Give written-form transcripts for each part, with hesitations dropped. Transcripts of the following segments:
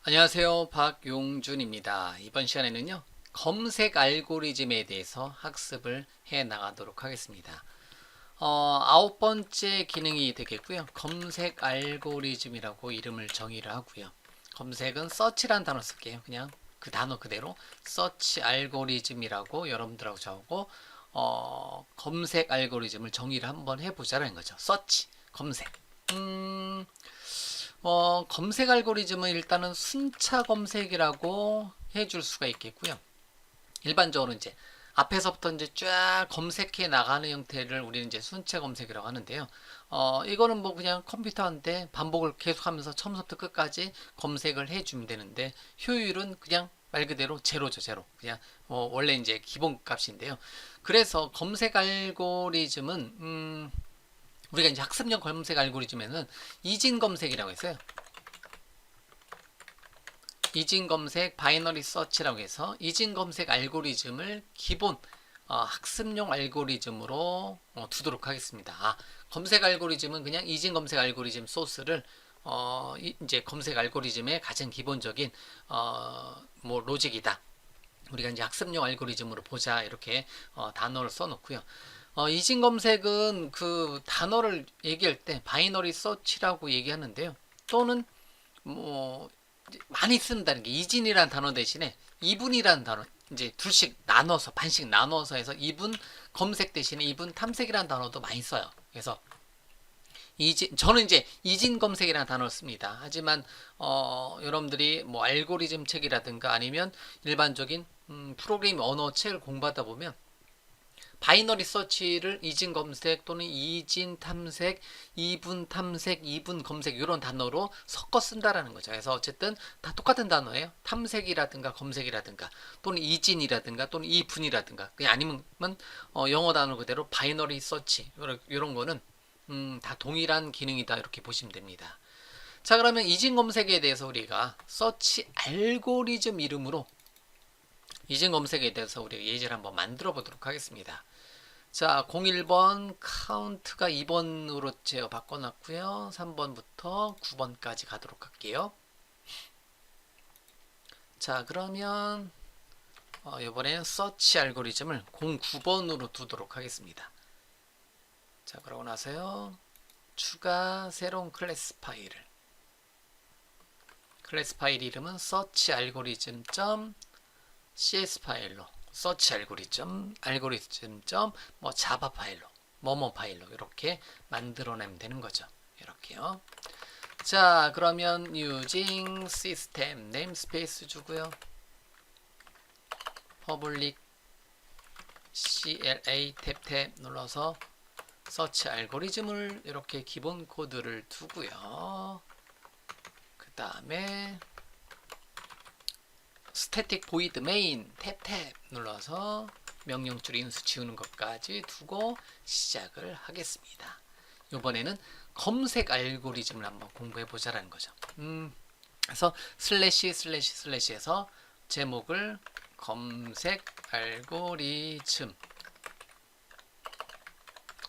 안녕하세요. 박용준입니다. 이번 시간에는요, 검색 알고리즘에 대해서 학습을 해 나가도록 하겠습니다. 아홉 번째 기능이 되겠고요. 검색 알고리즘이라고 이름을 정의를 하고요. 검색은 search란 단어 쓸게요. 그냥 그 단어 그대로 search 알고리즘이라고 여러분들하고 저하고 검색 알고리즘을 정의를 한번 해보자는 거죠. search, 검색. 검색 알고리즘은 일단은 순차 검색이라고 해줄 수가 있겠고요. 일반적으로 이제 앞에서부터 이제 쫙 검색해 나가는 형태를 우리는 이제 순차 검색이라고 하는데요. 이거는 뭐 그냥 컴퓨터한테 반복을 계속하면서 처음부터 끝까지 검색을 해주면 되는데 효율은 그냥 말 그대로 제로죠, 제로. 그냥 원래 이제 기본 값인데요. 그래서 검색 알고리즘은 우리가 이제 학습용 검색 알고리즘에는 이진 검색이라고 했어요. 이진 검색 바이너리 서치라고 해서 이진 검색 알고리즘을 기본 학습용 알고리즘으로 두도록 하겠습니다. 검색 알고리즘은 그냥 이진 검색 알고리즘 소스를 이제 검색 알고리즘의 가장 기본적인 뭐 로직이다. 우리가 이제 학습용 알고리즘으로 보자 이렇게 단어를 써놓고요. 이진 검색은 그 단어를 얘기할 때 바이너리 서치라고 얘기하는데요. 또는 뭐 많이 쓴다는 게 이진이라는 단어 대신에 이분이라는 단어 이제 둘씩 나눠서 반씩 나눠서 해서 이분 검색 대신에 이분 탐색이라는 단어도 많이 써요. 그래서 저는 이제 이진 검색이라는 단어를 씁니다. 하지만 여러분들이 뭐 알고리즘 책이라든가 아니면 일반적인 프로그래밍 언어 책을 공부하다 보면 바이너리 서치를 이진 검색 또는 이진 탐색, 이분 탐색, 이분 검색 이런 단어로 섞어 쓴다라는 거죠. 그래서 어쨌든 다 똑같은 단어예요. 탐색이라든가 검색이라든가 또는 이진이라든가 또는 이분이라든가 그냥 아니면 영어 단어 그대로 바이너리 서치 이런 거는 다 동일한 기능이다 이렇게 보시면 됩니다. 자, 그러면 이진 검색에 대해서 우리가 서치 알고리즘 이름으로 이진 검색에 대해서 우리가 예제를 한번 만들어 보도록 하겠습니다. 자, 01번 카운트가 2번으로 제가 바꿔놨고요. 3번부터 9번까지 가도록 할게요. 자, 그러면 이번에는 서치 알고리즘을 09번으로 두도록 하겠습니다. 자, 그러고 나서요. 추가 새로운 클래스 파일을 클래스 파일 이름은 search algorithm.cs 파일로 search algorithm 뭐 자바 파일로 뭐뭐 파일로 이렇게 만들어내면 되는 거죠. 이렇게요. 자, 그러면 using system namespace 주고요. public cla 탭 눌러서 서치 알고리즘을 이렇게 기본 코드를 두고요. 그 다음에 static void main 탭 눌러서 명령줄 인수 지우는 것까지 두고 시작을 하겠습니다. 이번에는 검색 알고리즘을 한번 공부해 보자라는 거죠. 그래서 슬래시에서 제목을 검색 알고리즘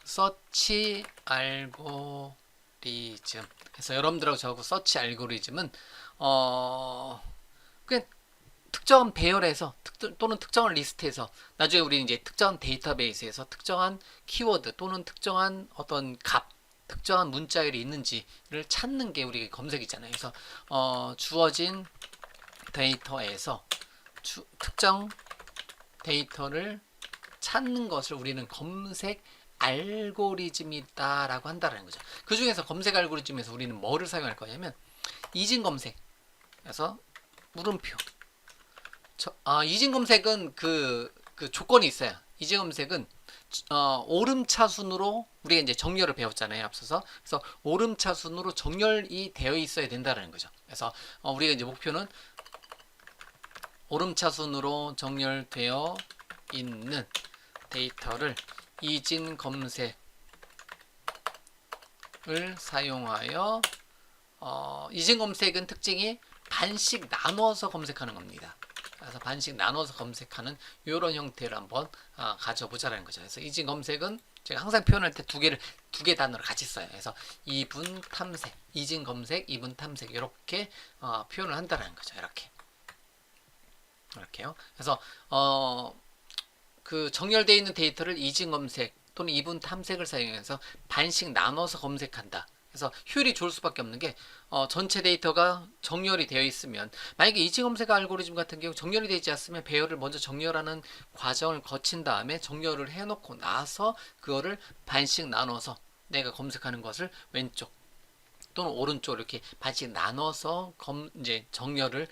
서치 알고리즘 그래서 여러분들하고 저하고 서치 알고리즘은 그냥 특정한 배열에서 또는 특정한 리스트에서 나중에 우리는 이제 특정한 데이터베이스에서 특정한 키워드 또는 특정한 어떤 값 특정한 문자열이 있는지를 찾는 게 우리 검색이잖아요. 그래서 주어진 데이터에서 특정 데이터를 찾는 것을 우리는 검색 알고리즘이다라고 한다는 거죠. 그 중에서 검색 알고리즘에서 우리는 뭐를 사용할 거냐면 이진 검색. 그래서 물음표. 이진 검색은 그 조건이 있어요. 이진 검색은 오름차순으로 우리가 이제 정렬을 배웠잖아요, 앞서서. 그래서 오름차순으로 정렬이 되어 있어야 된다는 거죠. 그래서 우리가 이제 목표는 오름차순으로 정렬되어 있는 데이터를 이진 검색을 사용하여 이진 검색은 특징이 반씩 나눠서 검색하는 겁니다. 그래서 반씩 나눠서 검색하는 이런 형태를 한번 가져보자는 거죠. 그래서 이진 검색은 제가 항상 표현할 때 두 개 단어를 같이 써요. 그래서 이분 탐색, 이진 검색, 이분 탐색 이렇게 표현을 한다는 거죠. 이렇게요. 그래서 그 정렬되어 있는 데이터를 이진 검색 또는 이분 탐색을 사용해서 반씩 나눠서 검색한다. 그래서 효율이 좋을 수밖에 없는 게 전체 데이터가 정렬이 되어 있으면, 만약에 이지 검색 알고리즘 같은 경우 정렬이 되지 않으면 배열을 먼저 정렬하는 과정을 거친 다음에 정렬을 해놓고 나서 그거를 반씩 나눠서 내가 검색하는 것을 왼쪽 또는 오른쪽 이렇게 반씩 나눠서 이제 정렬된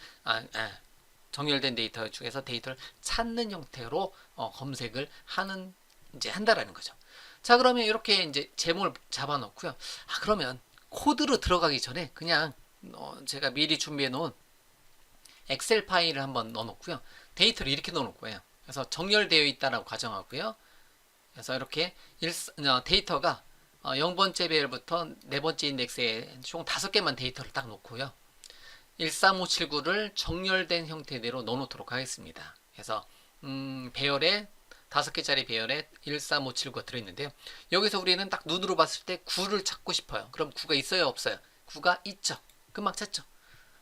데이터 중에서 데이터를 찾는 형태로 검색을 한다라는 거죠. 자, 그러면 이렇게 이제 제목을 잡아놓고요. 그러면 코드로 들어가기 전에 그냥 제가 미리 준비해 놓은 엑셀 파일을 한번 넣어놓고요. 데이터를 이렇게 넣어놓을 거예요. 그래서 정렬되어 있다라고 가정하고요. 그래서 이렇게 데이터가 0번째 배열부터 4번째 인덱스에 총 5개만 데이터를 딱 놓고요. 13579를 정렬된 형태대로 넣어놓도록 하겠습니다. 그래서 배열에 5개짜리 배열에 13579가 들어있는데요. 여기서 우리는 딱 눈으로 봤을 때 9를 찾고 싶어요. 그럼 9가 있어요, 없어요? 9가 있죠. 금방 찾죠.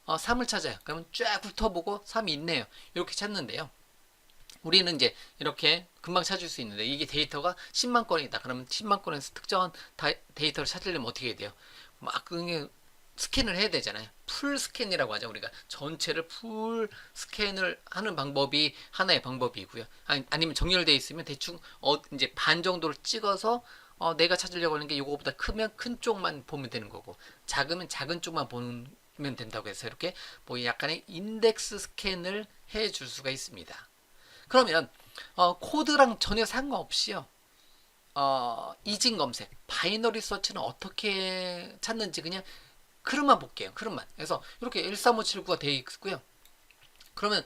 3을 찾아요. 그러면 쫙 훑어보고 3이 있네요. 이렇게 찾는데요. 우리는 이제 이렇게 금방 찾을 수 있는데, 이게 데이터가 10만 건이다. 그러면 10만 건에서 특정한 데이터를 찾으려면 어떻게 해야 돼요? 막 그게 스캔을 해야 되잖아요. 풀 스캔이라고 하죠. 우리가 전체를 풀 스캔을 하는 방법이 하나의 방법이고요. 아니면 정렬되어 있으면 대충 이제 반 정도를 찍어서 내가 찾으려고 하는 게 이거보다 크면 큰 쪽만 보면 되는 거고, 작으면 작은 쪽만 보면 된다고 해서 이렇게 뭐 약간의 인덱스 스캔을 해 줄 수가 있습니다. 그러면 코드랑 전혀 상관없이요. 이진 검색, 바이너리 서치는 어떻게 찾는지 그냥 그릇만 볼게요. 그릇만. 그래서 이렇게 13579가 되어 있고요. 그러면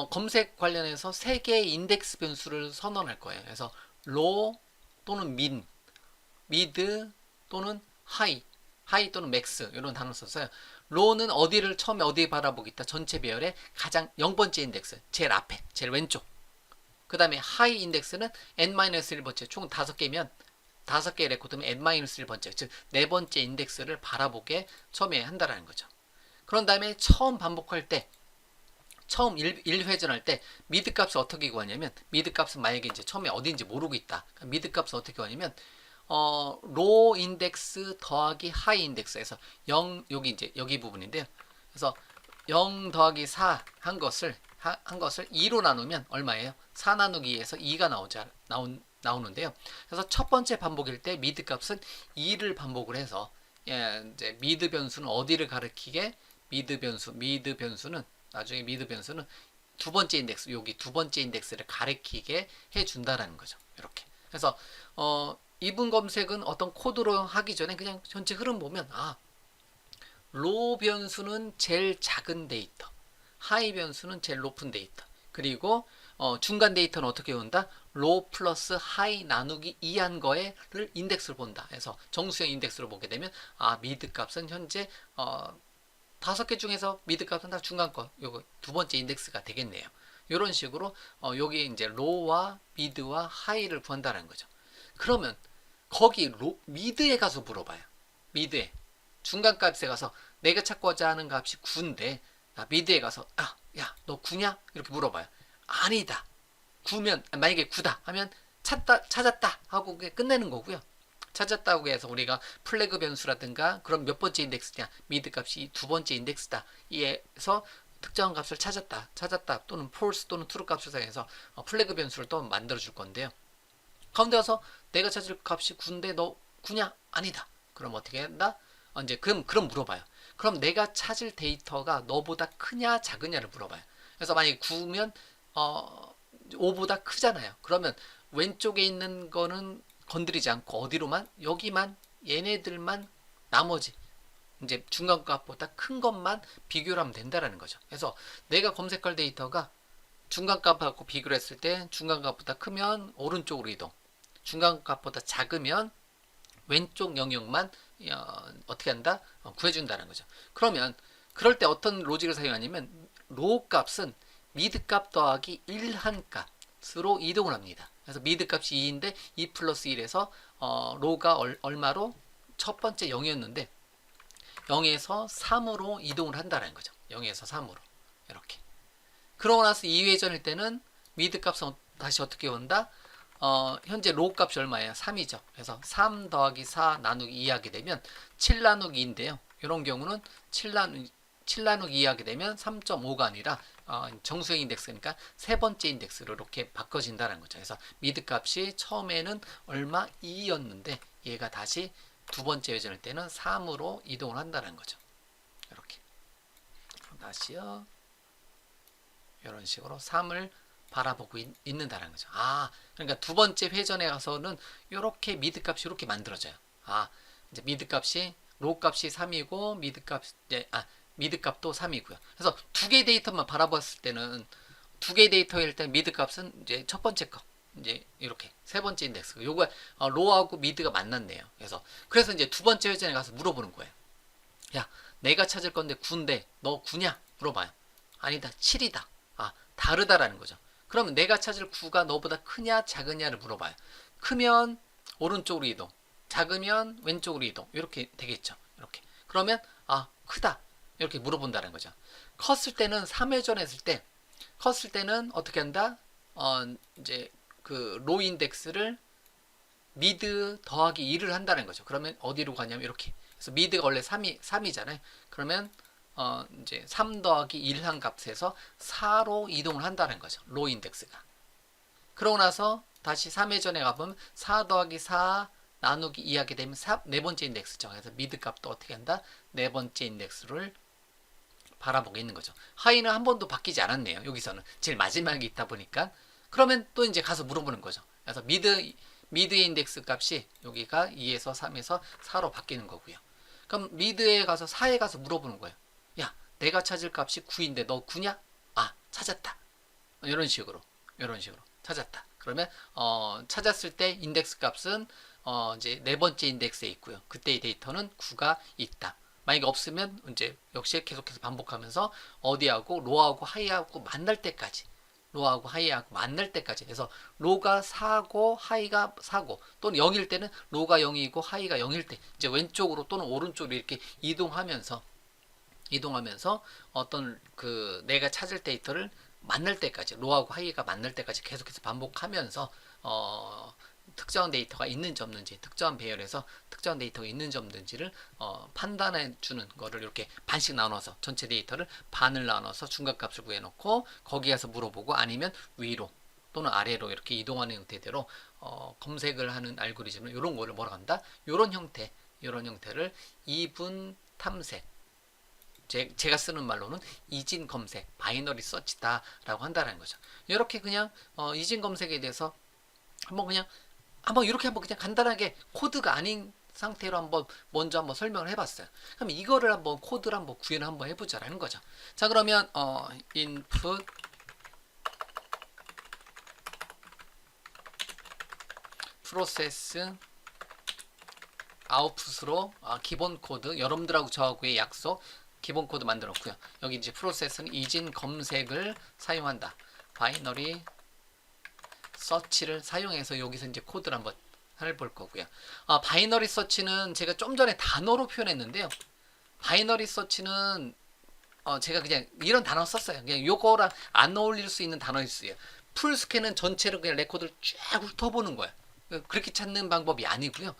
검색 관련해서 3개의 인덱스 변수를 선언할 거예요. 그래서 low 또는 min, mid 또는 high 또는 max 이런 단어를 썼어요. low는 어디를 처음에 어디에 바라보겠다. 전체 배열의 가장 0번째 인덱스, 제일 앞에, 제일 왼쪽. 그 다음에 high 인덱스는 n-1번째, 총 5개면 5개의 레코드면 n-1번째, 즉 4번째 인덱스를 바라보게 처음에 한다라는 거죠. 그런 다음에 처음 반복할 때, 처음 1회전할 때 미드 값을 어떻게 구하냐면, 미드 값은 만약에 이제 처음에 어디인지 모르고 있다. 미드 값을 어떻게 구하냐면 로우 인덱스 더하기 하이 인덱스에서 0, 여기 부분인데요. 그래서 0 더하기 4 한 것을 2로 나누면 얼마예요? 4 나누기 2에서 2가 나오는데요. 그래서 첫 번째 반복일 때 미드 값은 2를 반복을 해서, 이제 미드 변수는 어디를 가리키게? 미드 변수는 나중에 미드 변수는 두 번째 인덱스, 여기 두 번째 인덱스를 가리키게 해 준다라는 거죠. 이렇게. 그래서 이분 검색은 어떤 코드로 하기 전에 그냥 전체 흐름 보면, 로우 변수는 제일 작은 데이터, 하이 변수는 제일 높은 데이터, 그리고 중간 데이터는 어떻게 본다? 로우 플러스 하이 나누기 2한 거를 인덱스를 본다. 그래서 정수형 인덱스로 보게 되면 미드 값은 현재 5개 중에서 미드 값은 다 중간 거, 요거 두 번째 인덱스가 되겠네요. 이런 식으로 여기 이제 로우와 미드와 하이를 구한다는 거죠. 그러면 거기 미드에 가서 물어봐요. 미드에 중간 값에 가서 내가 찾고자 하는 값이 9인데 미드에 가서 야, 너 9냐? 이렇게 물어봐요. 아니다. 9면 만약에 9다 하면 찾았다 하고 끝내는 거고요. 찾았다고 해서 우리가 플래그 변수라든가 그럼 몇 번째 인덱스냐? 미드 값이 두 번째 인덱스다. 이에서 특정한 값을 찾았다 또는 false 또는 true 값을 사용해서 플래그 변수를 또 만들어 줄 건데요. 가운데 가서 내가 찾을 값이 9인데 너 9냐? 아니다. 그럼 어떻게 한다? 이제 그럼 물어봐요. 그럼 내가 찾을 데이터가 너보다 크냐 작으냐를 물어봐요. 그래서 만약에 9면 5보다 크잖아요. 그러면 왼쪽에 있는 거는 건드리지 않고 어디로만? 여기만, 얘네들만, 나머지 이제 중간 값보다 큰 것만 비교를 하면 된다라는 거죠. 그래서 내가 검색할 데이터가 중간 값하고 비교를 했을 때 중간 값보다 크면 오른쪽으로 이동, 중간 값보다 작으면 왼쪽 영역만 어떻게 한다? 구해준다는 거죠. 그러면 그럴 때 어떤 로직을 사용하냐면 로우 값은 미드 값 더하기 1한 값으로 이동을 합니다. 그래서 미드 값이 2인데 2 플러스 1에서 로가 얼마로 첫 번째 0이었는데 0에서 3으로 이동을 한다는 거죠. 0에서 3으로 이렇게. 그러고 나서 2회전일 때는 미드 값은 다시 어떻게 온다? 현재 로 값이 얼마예요? 3이죠. 그래서 3 더하기 4 나누기 2 하게 되면 7 나누기 2인데요. 이런 경우는 7 나누기 2 하게 되면 3.5가 아니라 정수형 인덱스니까 세 번째 인덱스로 이렇게 바꿔진다는 거죠. 그래서 미드 값이 처음에는 얼마? 2였는데 얘가 다시 두 번째 회전일 때는 3으로 이동을 한다는 거죠. 이렇게. 다시요. 이런 식으로 3을 바라보고 있는다는 거죠. 그러니까 두 번째 회전에 가서는 이렇게 미드 값이 이렇게 만들어져요. 이제 미드 값이 로 값이 3이고 미드 값도 3이고요. 그래서 두 개의 데이터만 바라봤을 때는 두 개의 데이터일 때 미드 값은 이제 첫 번째 거 이제 이렇게 세 번째 인덱스. 요거 로하고 미드가 만났네요. 그래서 이제 두 번째 회전에 가서 물어보는 거예요. 야, 내가 찾을 건데 9인데 너 9냐? 물어봐요. 아니다, 7이다. 다르다라는 거죠. 그러면 내가 찾을 9가 너보다 크냐 작으냐를 물어봐요. 크면 오른쪽으로 이동, 작으면 왼쪽으로 이동. 이렇게 되겠죠. 이렇게. 그러면 크다. 이렇게 물어본다는 거죠. 컸을 때는 3회전 했을 때 컸을 때는 어떻게 한다? 이제 그 로 인덱스를 미드 더하기 2를 한다는 거죠. 그러면 어디로 가냐면 이렇게. 그래서 미드가 원래 3이잖아요. 그러면 이제 3 더하기 1 한 값에서 4로 이동을 한다는 거죠. 로 인덱스가. 그러고 나서 다시 3회전에 가보면 4 더하기 4 나누기 2 하게 되면 네 번째 인덱스죠. 그래서 미드 값도 어떻게 한다? 네 번째 인덱스를 바라보고 있는 거죠. 하이는 한 번도 바뀌지 않았네요. 여기서는 제일 마지막에 있다 보니까. 그러면 또 이제 가서 물어보는 거죠. 그래서 미드의 인덱스 값이 여기가 2에서 3에서 4로 바뀌는 거고요. 그럼 미드에 가서 4에 가서 물어보는 거예요. 야, 내가 찾을 값이 9인데 너 9냐? 찾았다. 이런 식으로 찾았다. 그러면 찾았을 때 인덱스 값은 이제 네 번째 인덱스에 있고요. 그때의 데이터는 9가 있다. 만약에 없으면 이제 역시 계속해서 반복하면서 어디하고 로하고 하이하고 만날 때까지 해서 로가 4고 하이가 4고 또는 0일 때는 로가 0이고 하이가 0일 때 이제 왼쪽으로 또는 오른쪽으로 이렇게 이동하면서 어떤 그 내가 찾을 데이터를 만날 때까지 로하고 하이가 만날 때까지 계속해서 반복하면서 특정한 데이터가 있는지 없는지, 특정한 배열에서 특정한 데이터가 있는지 없는지를 판단해 주는 거를 이렇게 반씩 나눠서 전체 데이터를 반을 나눠서 중간값을 구해놓고 거기 가서 물어보고 아니면 위로 또는 아래로 이렇게 이동하는 형태대로 검색을 하는 알고리즘을 이런 거를 뭐라고 한다? 이런 형태를 이분 탐색, 제가 쓰는 말로는 이진 검색, 바이너리 서치다라고 한다는 거죠. 이렇게 그냥 이진 검색에 대해서 한번 이렇게 한번 그냥 간단하게 코드가 아닌 상태로 먼저 한번 설명을 해봤어요. 그럼 이거를 한번 코드를 한번 구현을 한번 해보자라는 거죠. 자, 그러면 input 프로세스 아웃풋으로 기본 코드, 여러분들하고 저하고의 약속 기본 코드 만들었고요. 여기 이제 프로세스는 이진 검색을 사용한다. 바이너리 서치를 사용해서 여기서 이제 코드를 한번 해볼 거고요. 바이너리 서치는 제가 좀 전에 단어로 표현했는데요. 바이너리 서치는 제가 그냥 이런 단어 썼어요. 그냥 요거랑 안 어울릴 수 있는 단어일 수 있어요. 풀 스캔은 전체로 그냥 레코드를 쫙 훑어보는 거예요. 그렇게 찾는 방법이 아니고요.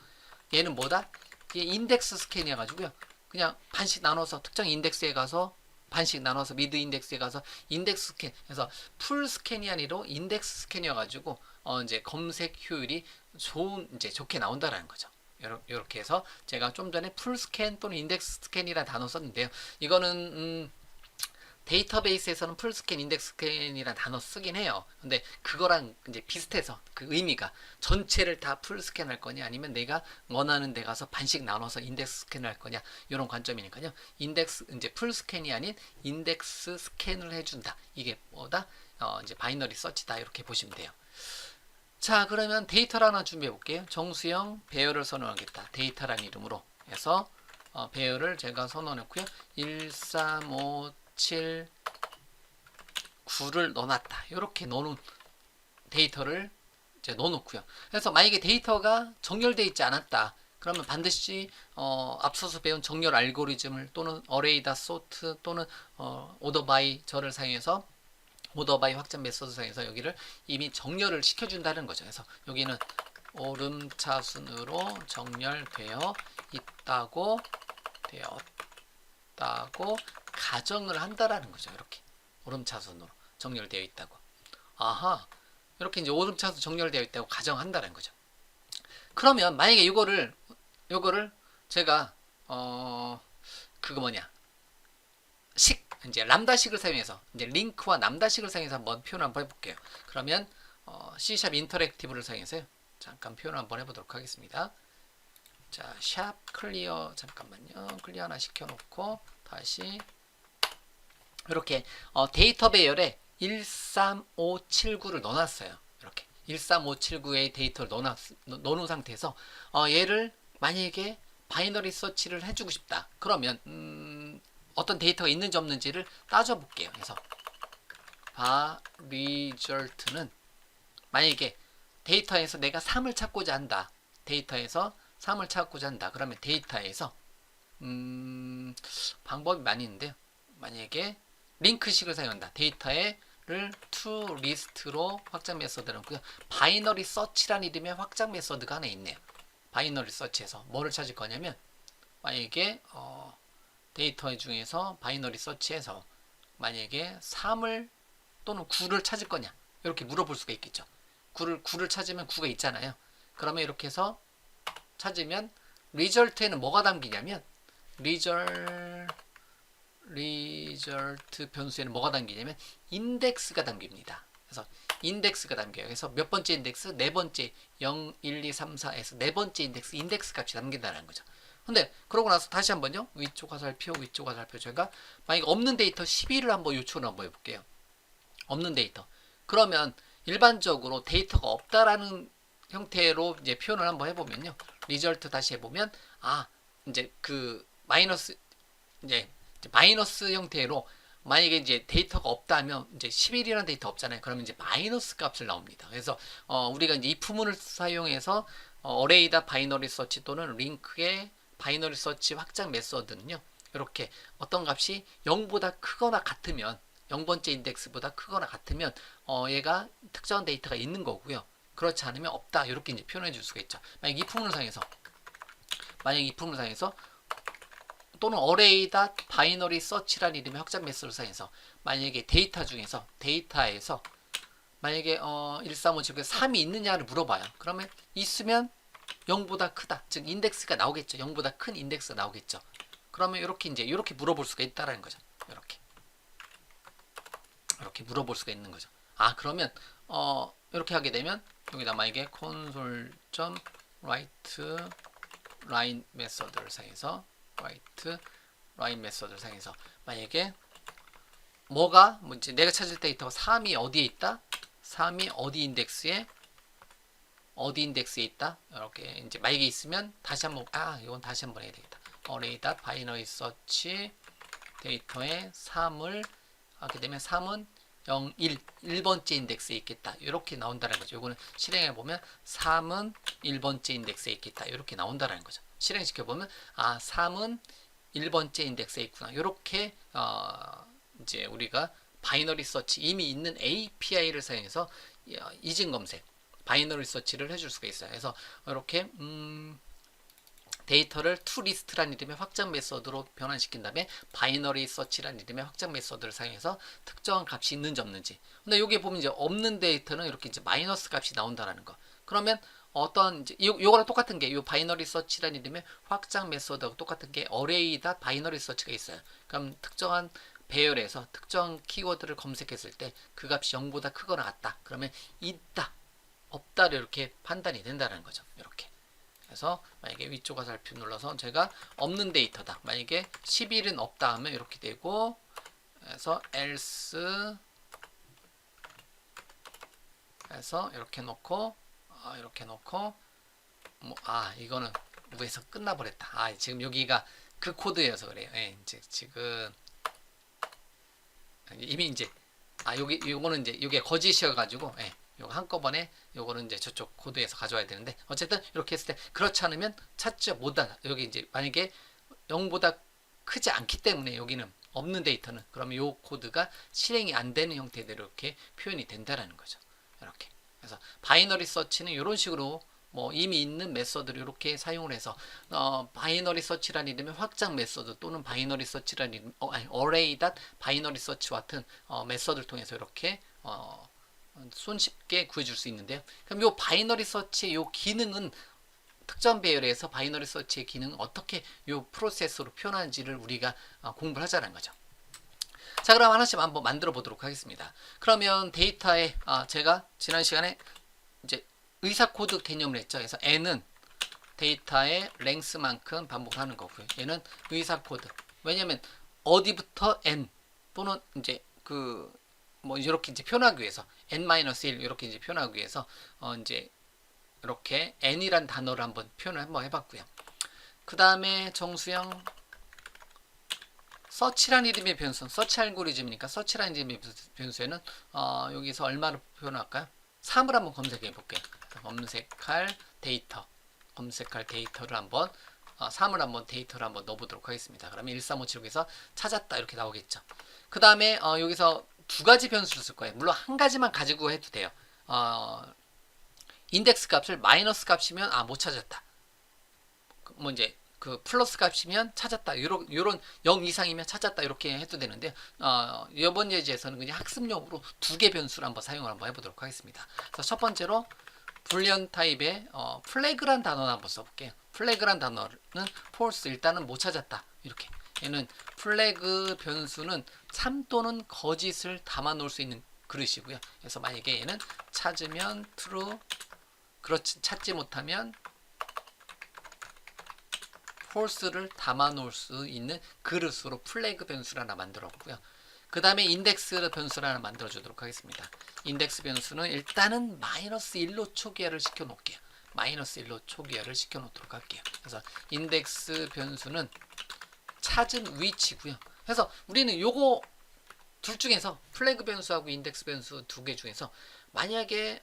얘는 뭐다? 얘 인덱스 스캔이어가지고요. 그냥 반씩 나눠서 특정 인덱스에 가서 반씩 나눠서 미드 인덱스에 가서 인덱스 스캔 해서 풀 스캔이 아니라 인덱스 스캔이어가지고 이제 검색 효율이 좋게 나온다라는 거죠. 이렇게 해서 제가 좀 전에 풀 스캔 또는 인덱스 스캔이라는 단어 썼는데요. 이거는 데이터베이스에서는 풀 스캔, 인덱스 스캔이라는 단어 쓰긴 해요. 근데 그거랑 이제 비슷해서 그 의미가 전체를 다 풀 스캔할 거냐 아니면 내가 원하는 데 가서 반씩 나눠서 인덱스 스캔을 할 거냐 이런 관점이니까요. 이제 풀 스캔이 아닌 인덱스 스캔을 해준다. 이게 뭐다? 이제 바이너리 서치다 이렇게 보시면 돼요. 자, 그러면 데이터를 하나 준비해 볼게요. 정수형 배열을 선언하겠다. 데이터라는 이름으로 해서 배열을 제가 선언했고요. 1, 3, 5, 7, 9를 넣어놨다. 이렇게 넣어놓은 데이터를 이제 넣어놓고요. 그래서 만약에 데이터가 정렬되어 있지 않았다. 그러면 반드시 앞서서 배운 정렬 알고리즘을 또는 어레이다 소트 또는 오더 바이 저를 사용해서 오더 바이 확장 메소드 사용해서 여기를 이미 정렬을 시켜준다는 거죠. 그래서 여기는 오름차순으로 정렬되어 있다고 가정을 한다라는 거죠. 이렇게 오름차순으로 정렬되어 있다고. 아하, 이렇게 이제 오름차순 정렬되어 있다고 가정한다는 거죠. 그러면 만약에 요거를 제가 그거 뭐냐 이제 람다식을 사용해서 이제 링크와 람다식을 사용해서 한번 표현 한번 해볼게요. 그러면 C# 인터랙티브를 사용해서요. 잠깐 표현 한번 해보도록 하겠습니다. 자, 샵 클리어 잠깐만요. 클리어 하나 시켜놓고 다시 이렇게 데이터 배열에 13579를 넣어놨어요. 이렇게 13579의 데이터를 넣어놓은 상태에서 얘를 만약에 바이너리 서치를 해주고 싶다. 그러면 어떤 데이터가 있는지 없는지를 따져볼게요. 그래서 result는 만약에 데이터에서 내가 3을 찾고자 한다. 데이터에서 3을 찾고자 한다. 그러면 데이터에서 방법이 많이 있는데요. 만약에 링크식을 사용한다. 데이터를 to list로 확장 메소드를 넣고요. 바이너리 서치라는 이름의 확장 메소드가 하나 있네요. 바이너리 서치에서 뭐를 찾을 거냐면 만약에 데이터 중에서 바이너리 서치에서 만약에 3을 또는 9를 찾을 거냐 이렇게 물어볼 수가 있겠죠. 9를 찾으면 9가 있잖아요. 그러면 이렇게 해서 찾으면 리절트에는 뭐가 담기냐면 리절트 변수에는 뭐가 담기냐면 인덱스가 담깁니다. 그래서 인덱스가 담겨요. 그래서 몇 번째 인덱스? 네 번째 0, 1, 2, 3, 4에서 네 번째 인덱스 값이 담긴다는 거죠. 근데 그러고 나서 다시 한번요. 위쪽 화살표 제가 만약에 없는 데이터 12를 한번 요청을 한번 해볼게요. 없는 데이터. 그러면 일반적으로 데이터가 없다라는 형태로 이제 표현을 한번 해보면요. 리절트 다시 해보면 이제 그 마이너스 형태로 만약에 이제 데이터가 없다면 이제 11이라는 데이터 없잖아요. 그러면 이제 마이너스 값을 나옵니다. 그래서 우리가 이제 if문을 사용해서 어레이다 바이너리 서치 또는 링크의 바이너리 서치 확장 메소드는요. 이렇게 어떤 값이 0보다 크거나 같으면 0번째 인덱스보다 크거나 같으면 얘가 특정한 데이터가 있는 거고요. 그렇지 않으면 없다. 이렇게 이제 표현해 줄 수가 있죠. 만약 if문을 사용해서 또는 어레이다 바이너리 서치라는 이름의 확장 메소드를 사용해서 만약에 데이터에서 만약에 13579에 3이 있느냐를 물어봐요. 그러면 있으면 0보다 크다. 즉 인덱스가 나오겠죠. 0보다 큰 인덱스가 나오겠죠. 그러면 이렇게 물어볼 수가 있다라는 거죠. 이렇게 물어볼 수가 있는 거죠. 그러면 이렇게 하게 되면 여기다 만약에 console.write line 메소드를 사용해서 만약에 뭐가 뭔지 내가 찾을 데이터가 3이 어디에 있다? 3이 어디 인덱스에 있다? 이렇게 이제 만약에 있으면 다시 한번 이건 다시 한번 해야 되겠다. 어레이다 바이너리 서치 데이터에 3을 하게 되면 3은 0, 1번째 인덱스에 있겠다. 이렇게 나온다는 거죠. 이거는 실행해 보면 3은 1번째 인덱스에 있겠다. 이렇게 나온다는 거죠. 실행시켜 보면 3은 1번째 인덱스에 있구나. 이렇게 이제 우리가 바이너리 서치 이미 있는 API를 사용해서 이진 검색 바이너리 서치를 해줄 수가 있어요. 그래서 이렇게 데이터를 toList라는 이름의 확장 메소드로 변환시킨 다음에 바이너리 서치라는 이름의 확장 메소드를 사용해서 특정한 값이 있는지 없는지. 근데 여기 보면 이제 없는 데이터는 이렇게 이제 마이너스 값이 나온다라는 거. 그러면 어떤 이제 요거랑 똑같은 게 요 바이너리 서치라는 이름의 확장 메소드하고 똑같은 게 어레이다 바이너리 서치가 있어요. 그럼 특정한 배열에서 특정 키워드를 검색했을 때 그 값이 0보다 크거나 같다. 그러면 있다, 없다를 이렇게 판단이 된다는 거죠. 이렇게. 그래서 만약에 위쪽 화살표 눌러서 제가 없는 데이터다. 만약에 11은 없다 하면 이렇게 되고 그래서 else 해서 이렇게 놓고 이거는 위에서 끝나버렸다. 지금 여기가 그 코드여서 그래요. 이제 지금 이미 이제 요거는 이제 이게 거짓이어가지고 요거 한꺼번에 요거는 이제 저쪽 코드에서 가져와야 되는데 어쨌든 이렇게 했을 때 그렇지 않으면 찾지 못한다. 여기 이제 만약에 0보다 크지 않기 때문에 여기는 없는 데이터는 그러면 요 코드가 실행이 안 되는 형태대로 이렇게 표현이 된다라는 거죠. 이렇게. 그래서 바이너리 서치는 이런 식으로 뭐 이미 있는 메서드를 이렇게 사용을 해서 바이너리 서치라는 이름의 확장 메서드 또는 바이너리 서치라는 이름, array 바이너리 서치 같은 메서드를 통해서 이렇게 손쉽게 구해줄 수 있는데요. 그럼 요 바이너리 서치의 요 기능은 특정 배열에서 바이너리 서치의 기능은 어떻게 요 프로세스로 표현하는지를 우리가 공부를 하자는 거죠. 자, 그럼 하나씩 한번 만들어 보도록 하겠습니다. 그러면 데이터에 제가 지난 시간에 이제 의사 코드 개념을 했죠. 그래서 n은 데이터의 랭스만큼 반복하는 거고요. 얘는 의사 코드. 왜냐면 어디부터 n 또는 이제 뭐 이렇게 이제 표현하기 위해서 n-1 이렇게 이제 표현하기 위해서 이제 이렇게 n이란 단어를 한번 표현을 한번 해봤고요. 그 다음에 정수형 서치란 이름의 변수, 서치 알고리즘이니까 서치란 이름의 변수에는 여기서 얼마를 표현할까요? 3을 한번 검색해 볼게요. 검색할 데이터를 한번 3을 한번 데이터를 한번 넣어보도록 하겠습니다. 그러면 13576에서 찾았다 이렇게 나오겠죠. 그 다음에 여기서 두 가지 변수를 쓸 거예요. 물론 한 가지만 가지고 해도 돼요. 인덱스 값을 마이너스 값이면 못 찾았다. 뭐 이제 그 플러스 값이면 찾았다. 요런 0 이상이면 찾았다. 이렇게 해도 되는데 이번 예제에서는 그냥 학습용으로 두 개 변수를 한번 사용을 한번 해보도록 하겠습니다. 그래서 첫 번째로 불리언 타입의 플래그란 단어를 한번 써볼게요. 플래그란 단어는 false 일단은 못 찾았다. 이렇게 얘는 플래그 변수는 참 또는 거짓을 담아 놓을 수 있는 그릇이고요. 그래서 만약에 얘는 찾으면 true, 그렇지 찾지 못하면 false를 담아 놓을 수 있는 그릇으로 플래그 변수를 하나 만들었고요. 그 다음에 인덱스 변수를 하나 만들어 주도록 하겠습니다. 인덱스 변수는 일단은 -1로 초기화를 시켜 놓을게요. -1로 초기화를 시켜 놓도록 할게요. 그래서 인덱스 변수는 찾은 위치고요. 그래서 우리는 요거 둘 중에서 플래그 변수하고 인덱스 변수 두 개 중에서 만약에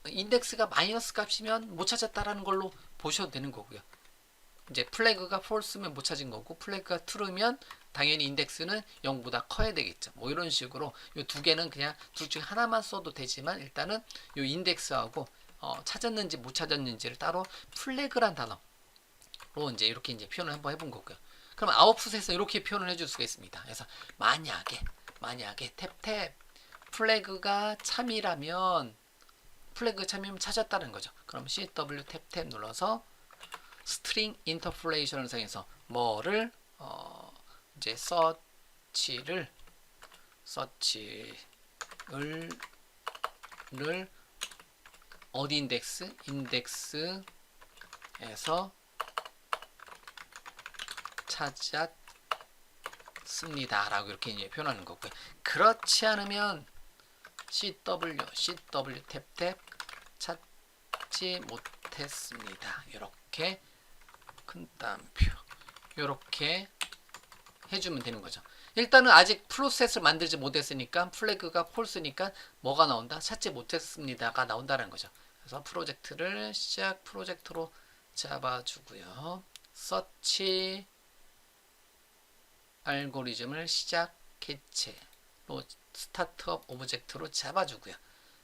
인덱스가 마이너스 값이면 못 찾았다라는 걸로 보셔도 되는 거고요. 이제 플래그가 false면 못 찾은 거고 플래그가 true면 당연히 인덱스는 0보다 커야 되겠죠. 뭐 이런 식으로 이 두 개는 그냥 둘 중에 하나만 써도 되지만 일단은 이 인덱스하고 찾았는지 못 찾았는지를 따로 플래그란 단어로 이제 이렇게 이제 표현을 한번 해본 거고요. 그럼 아웃풋에서 이렇게 표현을 해줄 수가 있습니다. 그래서 만약에 탭 플래그가 참이라면 찾았다는 거죠. 그럼 CW 탭 눌러서 스트링 인터폴레이션을 사용해서 뭐를 이제 서치를 어디 인덱스에서 찾았습니다 라고 이렇게 이제 표현하는 거고요. 그렇지 않으면 CW 탭 찾지 못했습니다. 이렇게 큰 따옴표 이렇게 해주면 되는 거죠. 일단은 아직 프로세스를 만들지 못했으니까 플래그가 폴스니까 뭐가 나온다? 찾지 못했습니다가 나온다는 거죠. 그래서 프로젝트를 시작 프로젝트로 잡아주고요. 서치 알고리즘을 시작 개체로 스타트업 오브젝트로 잡아주고요.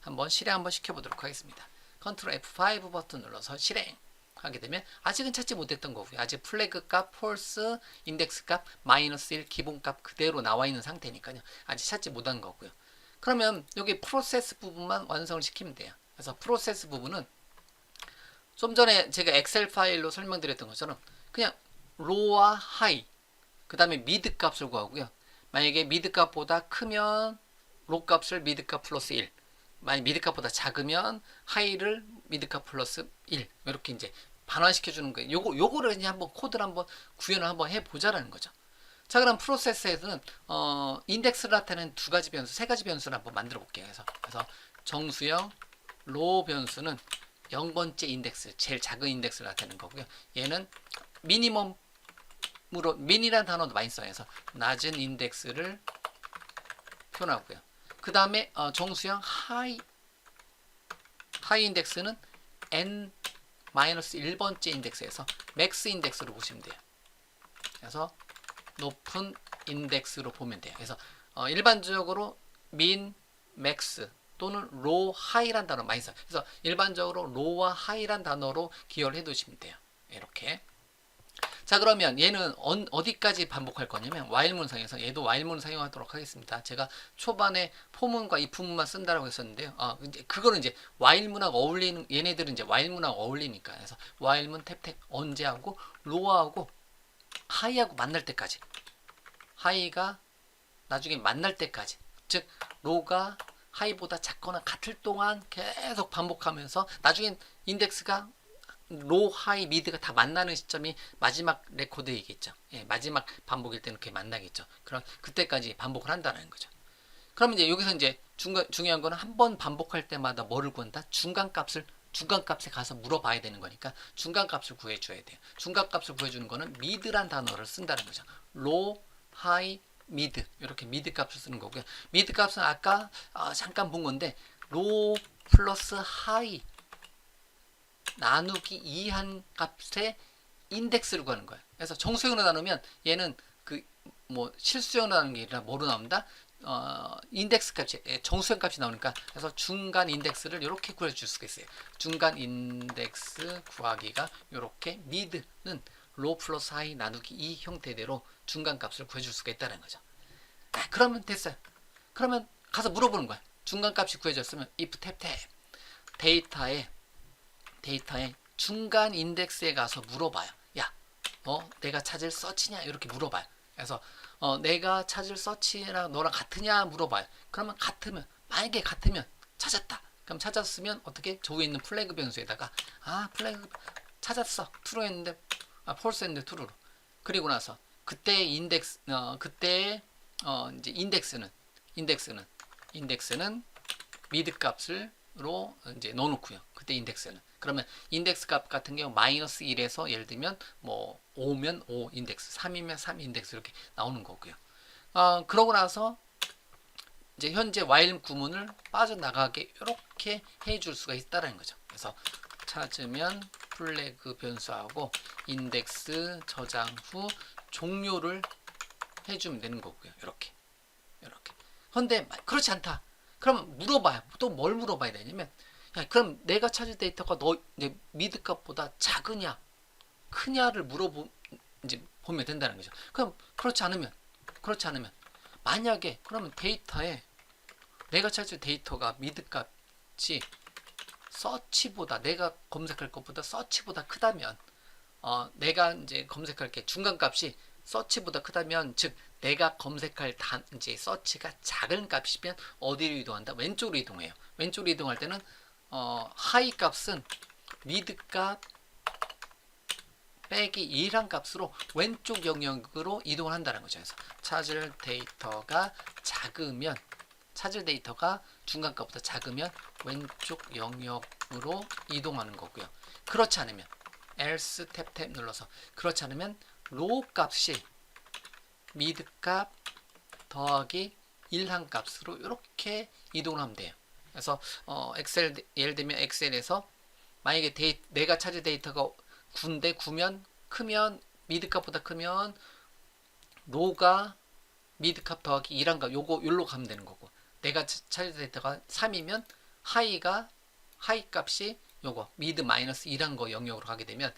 한번 실행 한번 시켜보도록 하겠습니다. 컨트롤 F5 버튼 눌러서 실행 하게 되면 아직은 찾지 못했던 거고요. 아직 플래그 값, false, 인덱스 값, -1 기본 값 그대로 나와 있는 상태니까요. 아직 찾지 못한 거고요. 그러면 여기 프로세스 부분만 완성을 시키면 돼요. 그래서 프로세스 부분은 좀 전에 제가 엑셀 파일로 설명드렸던 것처럼 그냥 low와 high 그 다음에 mid 값을 구하고요. 만약에 mid 값보다 크면 low 값을 mid 값 플러스 1 만약 mid 값보다 작으면 high를 mid 값 플러스 1 이렇게 이제 반환시켜 주는 거예요. 요거를 이제 한번 코드를 한번 구현을 한번 해보자라는 거죠. 자, 그럼 프로세스에서는 인덱스를 나타내는 세 가지 변수를 한번 만들어 볼게요. 그래서 정수형 로 변수는 0번째 인덱스, 제일 작은 인덱스를 나타내는 거고요. 얘는 미니라는 단어도 많이 써요. 그래서 낮은 인덱스를 표현하고요. 그 다음에 정수형 하이 파이 인덱스는 n-1번째 인덱스에서 맥스 인덱스로 보시면 돼요. 그래서 높은 인덱스로 보면 돼요. 그래서 일반적으로 민, 맥스 또는 로, 하이란 단어 많이 써요. 그래서 일반적으로 로와 하이란 단어로 기여를 해 두시면 돼요. 이렇게. 자, 그러면 얘는 어디까지 반복할 거냐면 while문 사용해서 얘도 while문을 사용하도록 하겠습니다. 제가 초반에 포문과 if문만 쓴다라고 했었는데요. 그거는 이제 while문하고 어울리는, 얘네들은 이제 while문하고 어울리니까. 그래서 while문 탭탭 언제 하고 로하고 하이하고 만날 때까지, 하이가 나중에 만날 때까지, 즉 로가 하이보다 작거나 같을 동안 계속 반복하면서 나중엔 인덱스가 로, 하이, 미드가 다 만나는 시점이 마지막 레코드이겠죠. 예, 마지막 반복일 때는 그렇게 만나겠죠. 그럼 그때까지 반복을 한다는 거죠. 그러면 이제 여기서 이제 중요한 거는 한 번 반복할 때마다 뭐를 구한다? 중간값에 가서 물어봐야 되는 거니까 중간값을 구해줘야 돼요. 중간값을 구해주는 거는 미드란 단어를 쓴다는 거죠. 로, 하이, 미드, 이렇게 미드 값을 쓰는 거고요. 미드 값은 아까 잠깐 본 건데 로 플러스 하이 나누기 2한 값의 인덱스를 구하는 거예요. 그래서 정수형으로 나누면 얘는 그 뭐 실수형으로 나누는 게 아니라 뭐로 나옵니다? 인덱스 값이, 정수형 값이 나오니까, 그래서 중간 인덱스를 이렇게 구해줄 수가 있어요. 중간 인덱스 구하기가 이렇게, 미드는 로 플러스 하이 나누기 2 형태대로 중간 값을 구해줄 수가 있다는 거죠. 그러면 됐어요. 그러면 가서 물어보는 거야. 중간 값이 구해졌으면 if 탭탭 데이터의 중간 인덱스에 가서 물어봐요. 야, 내가 찾을 서치냐? 이렇게 물어봐요. 그래서 내가 찾을 서치랑 너랑 같으냐 물어봐요. 그러면 만약에 같으면 찾았다. 그럼 찾았으면 어떻게? 조에 있는 플래그 변수에다가 플래그 찾았어. 트루 했는데 폴스 했는데 트루로. 그리고 나서 그때 인덱스 이제 인덱스는 미드 값으로 이제 넣어놓고요. 그때 인덱스는. 그러면 인덱스 값 같은 경우 마이너스 1에서 예를 들면 뭐 5면 5 인덱스, 3이면 3 인덱스 이렇게 나오는 거고요. 그러고 나서 이제 현재 while 구문을 빠져나가게 이렇게 해줄 수가 있다는 거죠. 그래서 찾으면 플래그 변수하고 인덱스 저장 후 종료를 해주면 되는 거고요. 이렇게. 그런데 그렇지 않다. 그러면 물어봐요. 또 뭘 물어봐야 되냐면, 그럼 내가 찾을 데이터가 너 미드 값보다 작으냐, 크냐를 이제 보면 된다는 거죠. 그럼 그렇지 않으면 만약에 그러면 데이터에 내가 찾을 데이터가 미드 값이 서치보다, 내가 검색할 것보다 서치보다 크다면, 내가 이제 검색할 게 중간 값이 서치보다 크다면, 즉 내가 검색할 이제 서치가 작은 값이면 어디로 이동한다? 왼쪽으로 이동해요. 왼쪽으로 이동할 때는 하이 값은 미드 값 빼기 1한 값으로 왼쪽 영역으로 이동을 한다는 거죠. 그래서 찾을 데이터가 중간 값보다 작으면 왼쪽 영역으로 이동하는 거고요. 그렇지 않으면 else 탭 눌러서, 그렇지 않으면 로 값이 미드 값 더하기 1한 값으로 이렇게 이동을 하면 돼요. 그래서 엑셀, 예를 들면 엑셀에서 만약에 내가 찾을 데이터가 9면 크면, 미드 값보다 크면 로가 미드 값 더하기 1한 값, 요로 가면 되는 거고, 내가 찾을 데이터가 3이면 하이 값이 요거 미드 마이너스 1한 거 영역으로 가게 되면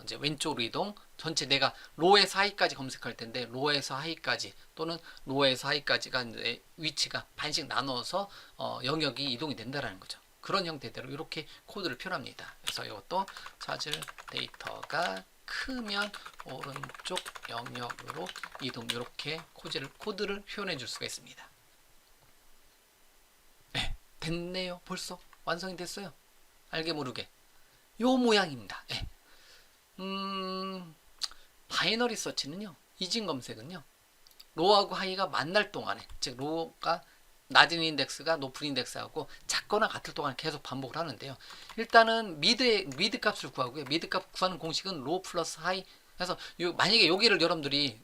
이제 왼쪽으로 이동, 전체 내가 로에서 하이까지 검색할 텐데 로에서 하이까지 또는 로에서 하이까지가 이제 위치가 반씩 나눠서 영역이 이동이 된다라는 거죠. 그런 형태대로 이렇게 코드를 표현합니다. 그래서 이것도 찾을 데이터가 크면 오른쪽 영역으로 이동, 이렇게 코드를 표현해 줄 수가 있습니다. 네, 됐네요. 벌써 완성이 됐어요. 알게 모르게 요 모양입니다. 네. 바이너리 서치는요, 이진 검색은요, 로하고 하이가 만날 동안에, 즉 로가 낮은 인덱스가 높은 인덱스하고 작거나 같을 동안 계속 반복을 하는데요. 일단은 미드 값을 구하고요. 미드 값 구하는 공식은 로 플러스 하이. 그래서 만약에 여기를 여러분들이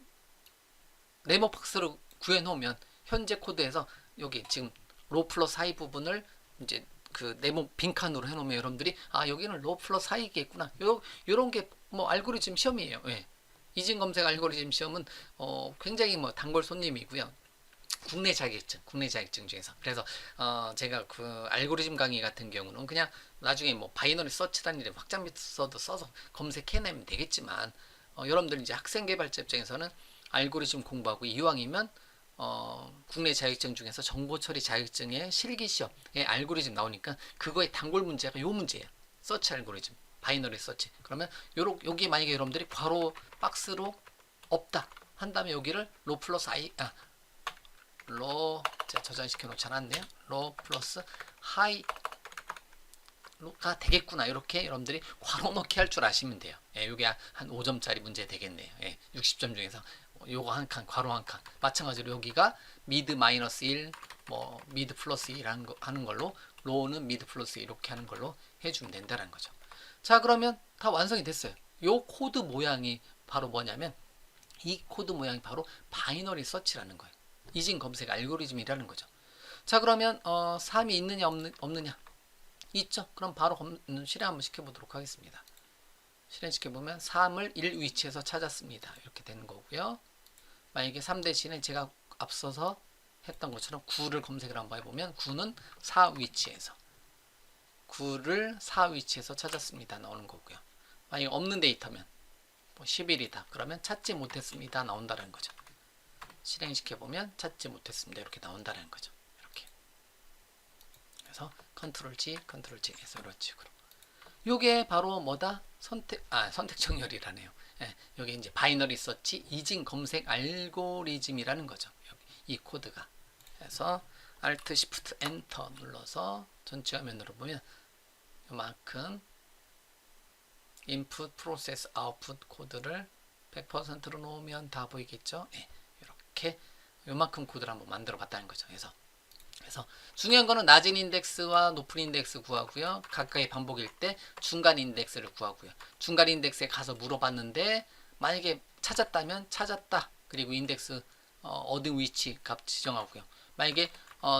네모박스로 구해 놓으면 현재 코드에서 여기 지금 로 플러스 하이 부분을 이제 그 네모 빈칸으로 해놓으면 여러분들이 아 여기는 로 플러스 하이겠구나. 요런 게 뭐 알고리즘 시험이에요. 예. 이진 검색 알고리즘 시험은 굉장히 뭐 단골 손님이고요. 국내 자격증 중에서. 그래서 제가 그 알고리즘 강의 같은 경우는 그냥 나중에 뭐 바이너리 서치라는 이름 확장 메서드 써서 검색해내면 되겠지만 여러분들 이제 학생 개발자 입장에서는 알고리즘 공부하고 이왕이면 국내 자격증 중에서 정보 처리 자격증의 실기 시험에 알고리즘 나오니까 그거의 단골 문제가 요 문제예요. 서치 알고리즘, 바이너리 서치. 그러면 여기 만약에 여러분들이 바로 박스로 없다 한다면 여기를 로 플러스 제가 저장시켜 놓지 않았네요. 로 플러스 하이가 되겠구나. 이렇게 여러분들이 괄호 넣기 할 줄 아시면 돼요. 예, 요게 한 5점짜리 문제 되겠네요. 예, 60점 중에서 요거 한 칸, 괄호 한 칸. 마찬가지로 여기가 미드 마이너스 1, 뭐 미드 플러스 1 하는 걸로, 로는 미드 플러스 1 이렇게 하는 걸로 해주면 된다는 거죠. 자, 그러면 다 완성이 됐어요. 요 코드 모양이 바로 뭐냐면 이 코드 모양이 바로 바이너리 서치라는 거예요. 이진 검색 알고리즘이라는 거죠. 자, 그러면 3이 있느냐 없느냐? 있죠. 그럼 바로 실행 한번 시켜보도록 하겠습니다. 실행시켜보면 3을 1 위치에서 찾았습니다. 이렇게 되는 거고요. 만약에 3 대신에 제가 앞서서 했던 것처럼 9를 검색을 한번 해보면 9는 4 위치에서 9를 4 위치에서 찾았습니다. 나오는 거고요. 만약에 없는 데이터면 뭐 11이다. 그러면 찾지 못했습니다. 나온다는 거죠. 실행시켜보면 찾지 못했습니다. 이렇게 나온다는 거죠. 이렇게. 그래서 컨트롤 G 해서 이런 식으로. 요게 바로 뭐다? 선택 정렬이라네요. 예, 여기 이제 바이너리 서치 이진 검색 알고리즘이라는 거죠. 여기 이 코드가. 그래서 Alt Shift Enter 눌러서 전체 화면으로 보면 요만큼 인풋 프로세스 아웃풋 코드를 100%로 놓으면 다 보이겠죠? 예, 이렇게 요만큼 코드를 한번 만들어 봤다는 거죠. 그래서 중요한 거는 낮은 인덱스와 높은 인덱스 구하고요. 가까이 반복일 때 중간 인덱스를 구하고요. 중간 인덱스에 가서 물어봤는데 만약에 찾았다면 찾았다. 그리고 인덱스 얻은 위치 값 지정하고요. 만약에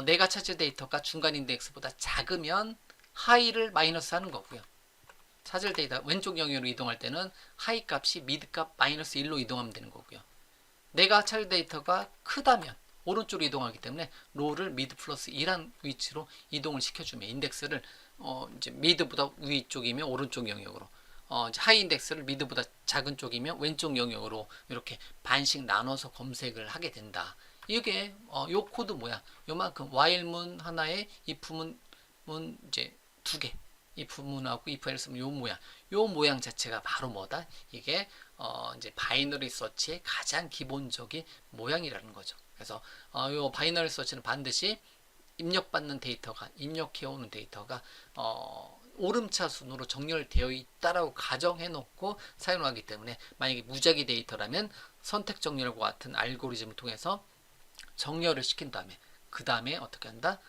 내가 찾을 데이터가 중간 인덱스보다 작으면 하이를 마이너스 하는 거고요. 찾을 데이터 왼쪽 영역으로 이동할 때는 하이 값이 미드 값 마이너스 1로 이동하면 되는 거고요. 내가 찾을 데이터가 크다면 오른쪽으로 이동하기 때문에 로를 미드 플러스 2란 위치로 이동을 시켜주면 인덱스를 이제 미드보다 위쪽이면 오른쪽 영역으로 이제 하이 인덱스를 미드보다 작은 쪽이면 왼쪽 영역으로 이렇게 반씩 나눠서 검색을 하게 된다. 이게 요 코드 모양 요만큼 while문 하나에 if문 이제 두 개 if문하고 if else문 요 모양 자체가 바로 뭐다? 이게 이제 바이너리 서치의 가장 기본적인 모양이라는 거죠. 그래서 요 바이너리 서치는 반드시 입력받는 데이터가 입력해오는 데이터가 오름차 순으로 정렬되어 있다라고 가정해 놓고 사용하기 때문에 만약에 무작위 데이터라면 선택 정렬과 같은 알고리즘을 통해서 정렬을 시킨 다음에 그 다음에 어떻게 한다?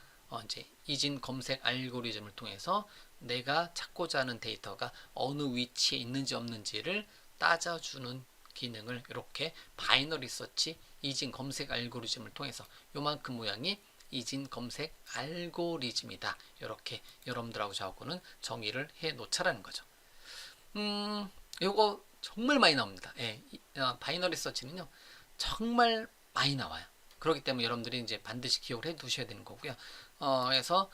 이제 이진 검색 알고리즘을 통해서 내가 찾고자 하는 데이터가 어느 위치에 있는지 없는지를 따져주는 기능을 이렇게 바이너리 서치 이진 검색 알고리즘을 통해서 요만큼 모양이 이진 검색 알고리즘이다. 이렇게 여러분들하고 저하고는 정의를 해 놓자라는 거죠. 요거 정말 많이 나옵니다. 예, 바이너리 서치는요 정말 많이 나와요. 그렇기 때문에 여러분들이 이제 반드시 기억을 해 두셔야 되는 거고요. 그래서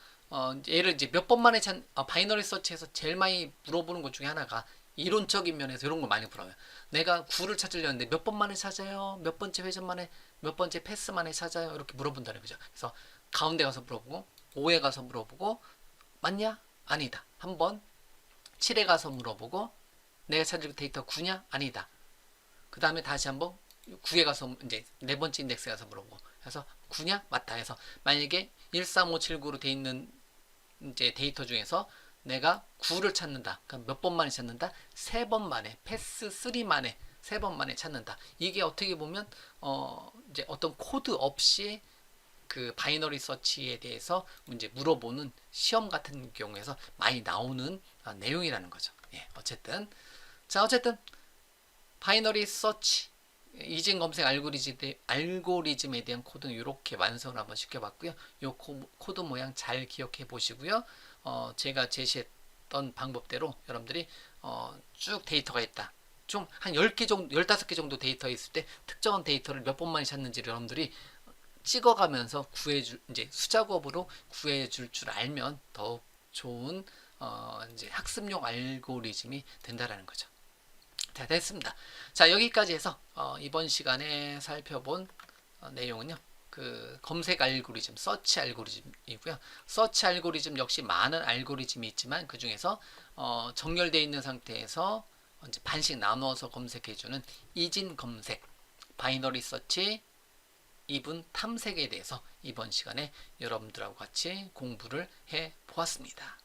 얘를 이제 몇 번 만에 바이너리 서치에서 제일 많이 물어보는 것 중에 하나가 이론적인 면에서 이런 걸 많이 물어요. 내가 9를 찾으려는데 몇 번 만에 찾아요? 몇 번째 회전 만에, 몇 번째 패스 만에 찾아요? 이렇게 물어본다는 거죠. 그래서 가운데 가서 물어보고 5에 가서 물어보고 맞냐? 아니다. 한번 7에 가서 물어보고 내가 찾을 데이터 9냐? 아니다. 그 다음에 다시 한번 9에 가서 이제 네 번째 인덱스에 가서 물어보고 해서 9냐? 맞다 해서 만약에 13579로 돼 있는 이제 데이터 중에서 내가 9를 찾는다. 그럼 몇 번 만에 찾는다? 3번 만에, 패스 3 만에, 3번 만에 찾는다. 이게 어떻게 보면 이제 어떤 코드 없이 그 바이너리 서치에 대해서 문제 물어보는 시험 같은 경우에서 많이 나오는 내용이라는 거죠. 예, 어쨌든 바이너리 서치 이진 검색 알고리즘에 대한 코드는 이렇게 완성을 한번 시켜봤고요. 이 코드 모양 잘 기억해 보시고요. 제가 제시했던 방법대로 여러분들이 쭉 데이터가 있다. 좀 한 10개 정도, 15개 정도 데이터 있을 때 특정한 데이터를 몇 번만에 찾는지를 여러분들이 찍어가면서 이제 숫자곱으로 구해줄 줄 알면 더욱 좋은 이제 학습용 알고리즘이 된다라는 거죠. 자, 됐습니다. 자, 여기까지 해서 이번 시간에 살펴본 내용은요. 그 검색 알고리즘, 서치 알고리즘이고요. 서치 알고리즘 역시 많은 알고리즘이 있지만 그 중에서 정렬되어 있는 상태에서 이제 반씩 나누어서 검색해주는 이진 검색, 바이너리 서치, 이분 탐색에 대해서 이번 시간에 여러분들하고 같이 공부를 해 보았습니다.